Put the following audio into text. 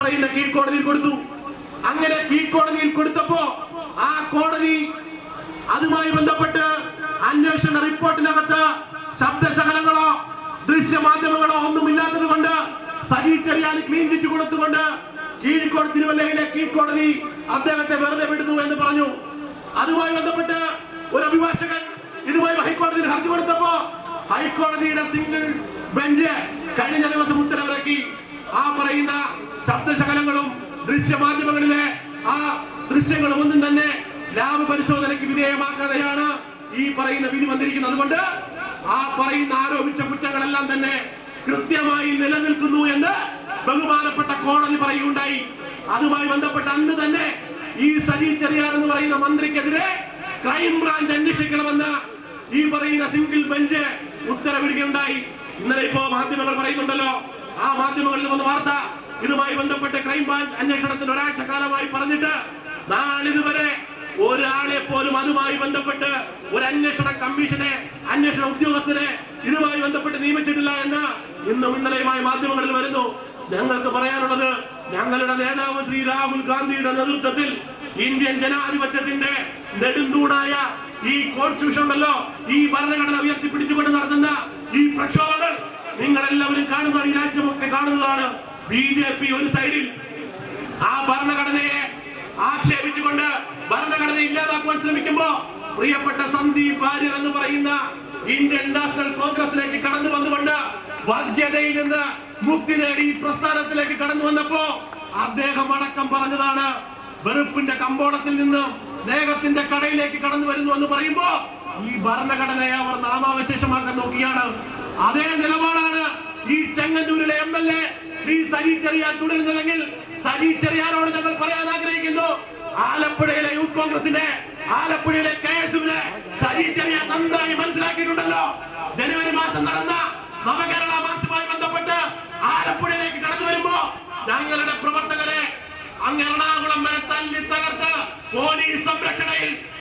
കീഴ്ക്കോടതിയിൽ കൊടുത്തു. അങ്ങനെ കീഴ്ക്കോടതിയിൽ കൊടുത്തപ്പോ ആ കോടതി അതുമായി ബന്ധപ്പെട്ട് അന്വേഷണ റിപ്പോർട്ടിനകത്ത് ശബ്ദശകലങ്ങളോ ദൃശ്യമാധ്യമങ്ങളോ ഒന്നുമില്ലാത്തത് കൊണ്ട് സജി ചെറിയാന് ക്ലീൻ ചിറ്റ് കൊടുത്തുകൊണ്ട് തിരുവല്ലയിലെ കീഴ്ക്കോടതി അദ്ദേഹത്തെ വെറുതെ വിടുന്നു എന്ന് പറഞ്ഞു. അതുമായി ബന്ധപ്പെട്ട് ഒരു അഭിഭാഷകൻ ഇതുമായി ഹൈക്കോടതിയിൽ ഹർജി കൊടുത്തപ്പോ ഹൈക്കോടതിയുടെ സിംഗിൾ ബെഞ്ച് കഴിഞ്ഞ ദിവസം ഉത്തരവിറക്കി. ആ പറയുന്ന ശബ്ദശകലങ്ങളും ദൃശ്യമാധ്യമങ്ങളിലെ ആ ദൃശ്യങ്ങളും ഒന്നും തന്നെ ലാബ് പരിശോധനയ്ക്ക് വിധേയമാക്കാതെയാണ് ഈ പറയുന്ന വിധി വന്നിരിക്കുന്നത്. അതുകൊണ്ട് ആ പറയുന്ന ആരോപിച്ച കുറ്റങ്ങളെല്ലാം തന്നെ കൃത്യമായി നിലനിൽക്കുന്നു എന്ന് ബഹുമാനപ്പെട്ട കോടതി പറയുകയുണ്ടായി. അതുമായി ബന്ധപ്പെട്ട് അന്ന് തന്നെ ഈ സജി ചെറിയാൻ എന്ന് പറയുന്ന മന്ത്രിക്കെതിരെ ക്രൈംബ്രാഞ്ച് അന്വേഷിക്കണമെന്ന് ഈ പറയുന്ന സിംഗിൾ ബെഞ്ച് ഉത്തരവിടുകയുണ്ടായി. ഇന്നലെ ഇപ്പോ മാധ്യമങ്ങൾ പറയുന്നുണ്ടല്ലോ, ആ മാധ്യമങ്ങളിൽ വന്ന വാർത്ത ഇതുമായി ബന്ധപ്പെട്ട് ക്രൈംബ്രാഞ്ച് അന്വേഷണത്തിന് ഒരാഴ്ച കാലമായി പറഞ്ഞിട്ട് നാളിതുവരെ ഒരാളെ പോലും അതുമായി ബന്ധപ്പെട്ട് ഒരു അന്വേഷണ കമ്മീഷനെ അന്വേഷണ ഉദ്യോഗസ്ഥരെ ഇതുമായി ബന്ധപ്പെട്ട് നിയമിച്ചിട്ടില്ല എന്ന് ഇന്നും ഇന്നലെയുമായി മാധ്യമങ്ങളിൽ വരുന്നു. ഞങ്ങൾക്ക് പറയാനുള്ളത്, ഞങ്ങളുടെ നേതാവ് ശ്രീ രാഹുൽ ഗാന്ധിയുടെ നേതൃത്വത്തിൽ ഇന്ത്യൻ ജനാധിപത്യത്തിന്റെ നെടുന്തൂണായ ഈ കോൺസ്റ്റിറ്റ്യൂഷൻ ഉണ്ടല്ലോ, ഈ ഭരണഘടന ഉയർത്തിപ്പിടിച്ചുകൊണ്ട് നടത്തുന്ന ഈ പ്രക്ഷോഭങ്ങൾ നിങ്ങളെല്ലാവരും കാണുന്നതാണ്, ഈ രാജ്യമൊക്കെ കാണുന്നതാണ്. BJP ഒരു സൈഡിൽ ആ ഭരണഘടനയെ ആക്ഷേപിച്ചുകൊണ്ട് ഭരണഘടന ഇല്ലാതാക്കുവാൻ ശ്രമിക്കുമ്പോ പ്രിയപ്പെട്ട സന്ദീപ് വാര്യർ എന്ന് പറയുന്ന ഇന്ത്യൻ നാഷണൽ കോൺഗ്രസിലേക്ക് കടന്നു വന്നുകൊണ്ട് വർഗീയതയിൽ നിന്ന് മുക്തി നേടി പ്രസ്ഥാനത്തിലേക്ക് കടന്നു വന്നപ്പോ അദ്ദേഹം അടക്കം പറഞ്ഞതാണ്, വെറുപ്പിന്റെ കമ്പോളത്തിൽ നിന്ന് സ്നേഹത്തിന്റെ കടയിലേക്ക് കടന്നു വരുന്നു എന്ന് പറയുമ്പോ ഈ ഭരണഘടനയെ അവർ നാമാവശേഷമാക്കാൻ നോക്കിയാണ്. അതേ നിലപാടാണ് ഈ ചെങ്ങന്നൂരിലെ MLA ശ്രീ സജി ചെറിയാൻ തുടരുന്നതെങ്കിൽ സജി ചെറിയാനോട് ഞങ്ങൾ പറയാൻ ആഗ്രഹിക്കുന്നു, ആലപ്പുഴയിലെ യൂത്ത് കോൺഗ്രസിന്റെ ആലപ്പുഴയിലെ KSUവിനെ സജി ചെറിയാൻ നന്നായി മനസ്സിലാക്കിയിട്ടുണ്ടല്ലോ. ജനുവരി മാസം നടന്ന നവകേരള മാർച്ചുമായി ബന്ധപ്പെട്ട് ആലപ്പുഴയിലേക്ക് കടന്നു വരുമ്പോ ഞങ്ങളുടെ പ്രവർത്തകരെ അങ്ങ് എറണാകുളം വരെ തല്ലി തകർത്ത് പോലീസ് സംരക്ഷണയിൽ